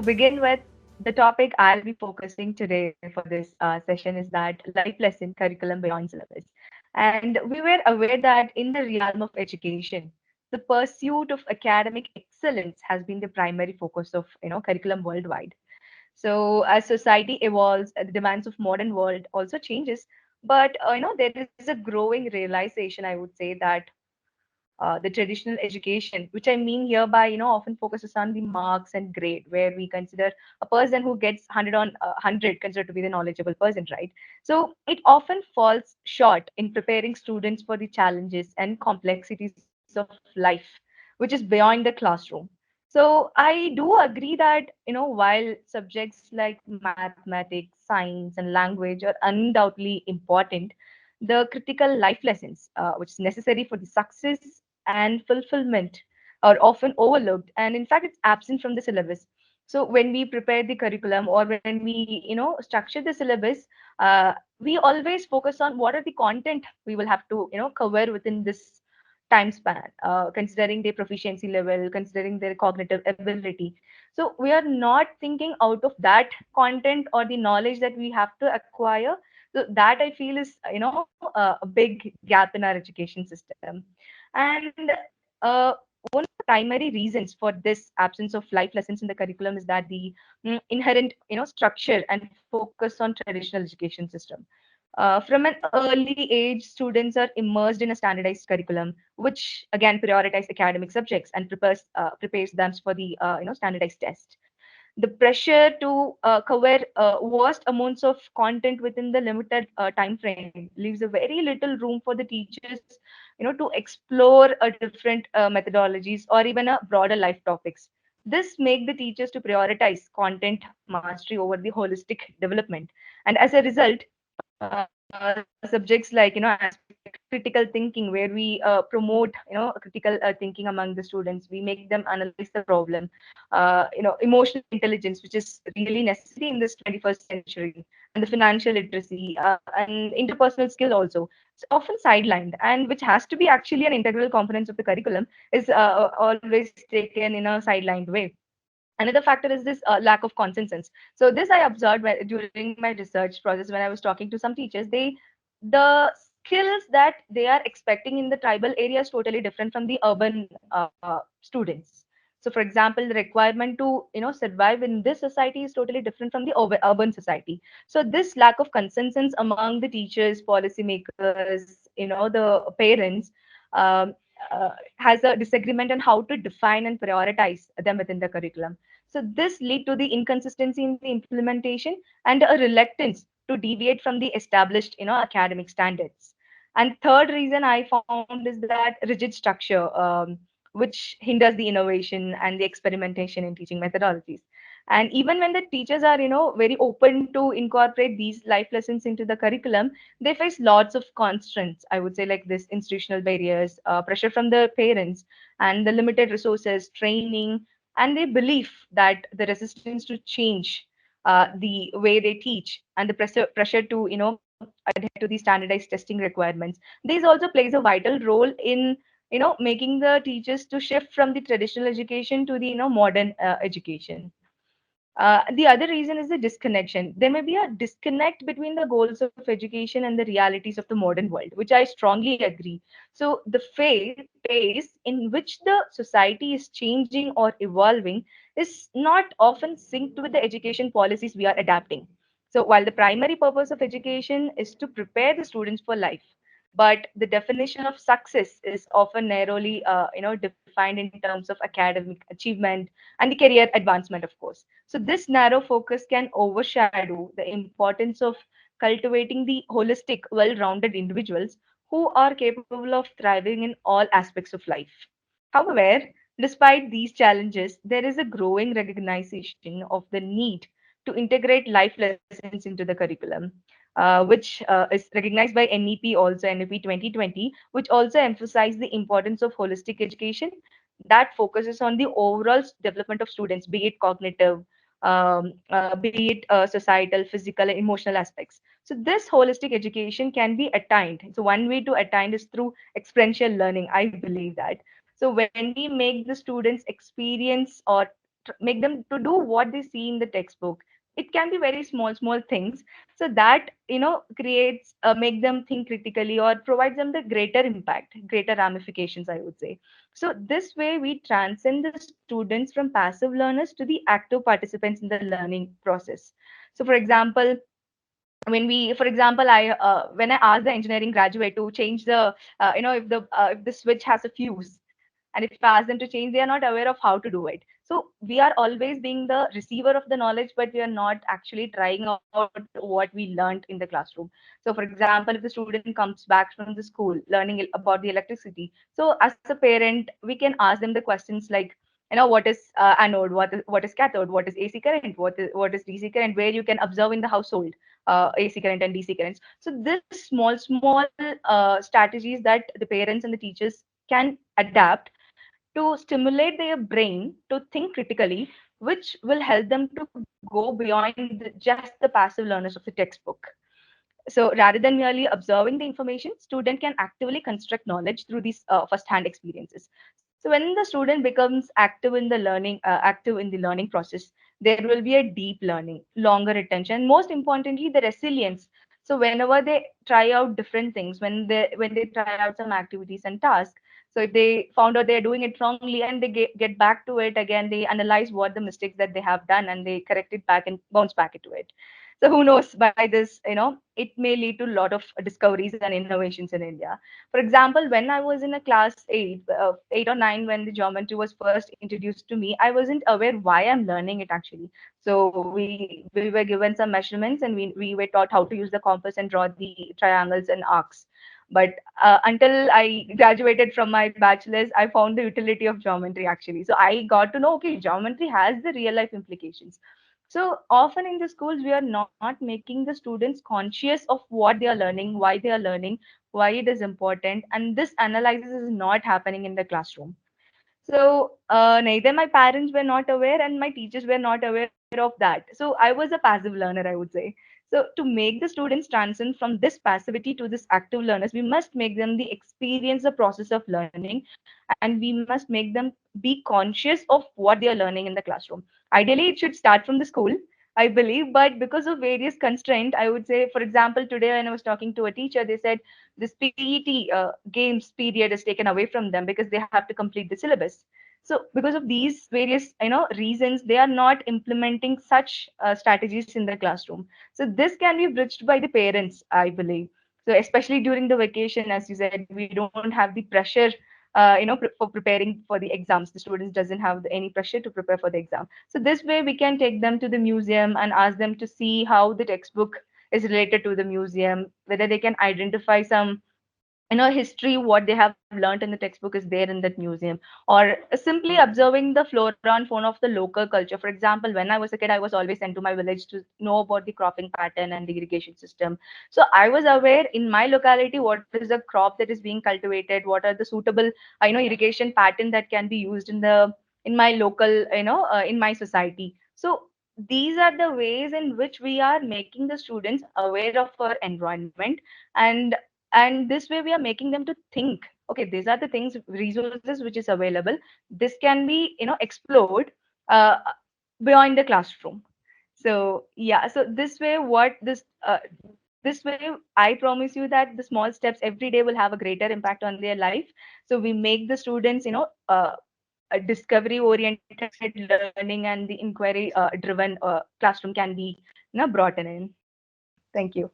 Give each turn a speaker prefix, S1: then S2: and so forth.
S1: begin with, the topic I'll be focusing today for this session is that life lesson curriculum beyond syllabus. And we were aware that in the realm of education, the pursuit of academic excellence has been the primary focus of curriculum worldwide. So as society evolves, the demands of modern world also changes. But there is a growing realization, I would say, that the traditional education, which I mean hereby, often focuses on the marks and grade, where we consider a person who gets 100 on 100 considered to be the knowledgeable person, right? So it often falls short in preparing students for the challenges and complexities of life, which is beyond the classroom. So I do agree that, while subjects like mathematics, science, and language are undoubtedly important, the critical life lessons, which is necessary for the success and fulfillment, are often overlooked, and in fact it's absent from the syllabus. So when we prepare the curriculum, or when we structure the syllabus, we always focus on what are the content we will have to cover within this time span, considering their proficiency level, considering their cognitive ability. So we are not thinking out of that content or the knowledge that we have to acquire. So that I feel is a big gap in our education system. And uh, one of the primary reasons for this absence of life lessons in the curriculum is that the inherent structure and focus on traditional education system. From an early age, students are immersed in a standardized curriculum, which again prioritize academic subjects and prepares them for the standardized test. The pressure to cover vast amounts of content within the limited time frame leaves a very little room for the teachers to explore different methodologies or even broader life topics. This make the teachers to prioritize content mastery over the holistic development, and as a result, subjects like aspects like critical thinking, where we promote critical thinking among the students, we make them analyze the problem, emotional intelligence, which is really necessary in this 21st century, and the financial literacy and interpersonal skills also, it's often sidelined, and which has to be actually an integral components of the curriculum, is always taken in a sidelined way. Another factor is this lack of consensus. So this I observed during my research process when I was talking to some teachers. The skills that they are expecting in the tribal area is totally different from the urban students. So for example, the requirement to survive in this society is totally different from the urban society. So this lack of consensus among the teachers, policymakers, the parents, um, has a disagreement on how to define and prioritize them within the curriculum. So this lead to the inconsistency in the implementation and a reluctance to deviate from the established academic standards. And third reason I found is that rigid structure, which hinders the innovation and the experimentation in teaching methodologies. And even when the teachers are very open to incorporate these life lessons into the curriculum, they face lots of constraints, I would say, like this institutional barriers, pressure from the parents, and the limited resources, training, and the belief that the resistance to change the way they teach, and the pressure to adhere to the standardized testing requirements. These also plays a vital role in making the teachers to shift from the traditional education to the modern education. The other reason is the disconnection. There may be a disconnect between the goals of education and the realities of the modern world, which I strongly agree. So, the pace in which the society is changing or evolving is not often synced with the education policies we are adapting. So, while the primary purpose of education is to prepare the students for life, but the definition of success is often narrowly defined in terms of academic achievement and the career advancement, of course. So this narrow focus can overshadow the importance of cultivating the holistic, well-rounded individuals who are capable of thriving in all aspects of life. However, despite these challenges, there is a growing recognition of the need to integrate life lessons into the curriculum, which is recognized by NEP also, NEP 2020, which also emphasizes the importance of holistic education that focuses on the overall development of students, be it cognitive, be it societal, physical, and emotional aspects. So this holistic education can be attained. So one way to attain is through experiential learning. I believe that. So when we make the students experience or make them to do what they see in the textbook. It can be very small things, so that creates make them think critically or provides them the greater impact, greater ramifications, I would say. So this way we transcend the students from passive learners to the active participants in the learning process. So for example, for example, I when I asked the engineering graduate to change the if the switch has a fuse, and if I ask them to change, they are not aware of how to do it. So we are always being the receiver of the knowledge, but we are not actually trying out what we learned in the classroom. So for example, if the student comes back from the school learning about the electricity, so as a parent we can ask them the questions like, what is anode, what is cathode, what is AC current, what is DC current, where you can observe in the household AC current and DC currents. So this small strategies that the parents and the teachers can adapt to stimulate their brain to think critically, which will help them to go beyond just the passive learners of the textbook. So rather than merely observing the information, student can actively construct knowledge through these first-hand experiences. So when the student becomes active in the learning process, there will be a deep learning, longer retention, and most importantly, the resilience. So whenever they try out different things, when they try out some activities and tasks, so if they found out they're doing it wrongly and they get back to it again, they analyze what the mistakes that they have done and they correct it back and bounce back into it. So who knows, by this, it may lead to a lot of discoveries and innovations in India. For example, when I was in a class 8 or 9, when the geometry was first introduced to me, I wasn't aware why I'm learning it actually. So we were given some measurements, and we were taught how to use the compass and draw the triangles and arcs. But until I graduated from my bachelor's, I found the utility of geometry actually. So I got to know, okay, geometry has the real life implications. So often in the schools, we are not making the students conscious of what they are learning, why they are learning, why it is important, and this analysis is not happening in the classroom. So neither my parents were not aware and my teachers were not aware of that. So I was a passive learner, I would say. So to make the students transcend from this passivity to this active learners, we must make them the experience the process of learning, and we must make them be conscious of what they are learning in the classroom. Ideally, it should start from the school, I believe, but because of various constraints, I would say, for example, today when I was talking to a teacher, they said this PET games period is taken away from them because they have to complete the syllabus. So because of these various reasons, they are not implementing such strategies in the classroom. So this can be bridged by the parents, I believe. So especially during the vacation, as you said, we don't have the pressure for preparing for the exams. The students doesn't have any pressure to prepare for the exam. So this way we can take them to the museum and ask them to see how the textbook is related to the museum, whether they can identify some history, what they have learned in the textbook is there in that museum, or simply observing the flora and fauna of the local culture. For example, when I was a kid, I was always sent to my village to know about the cropping pattern and the irrigation system. So I was aware in my locality what is the crop that is being cultivated, what are the suitable irrigation pattern that can be used in my local in my society. So these are the ways in which we are making the students aware of our environment, and this way we are making them to think, okay, these are the things, resources which is available, this can be explored uh, beyond the classroom. So yeah, so this way what this way I promise you that the small steps every day will have a greater impact on their life. So we make the students a discovery oriented learning, and the inquiry driven classroom can be brought in. Thank you.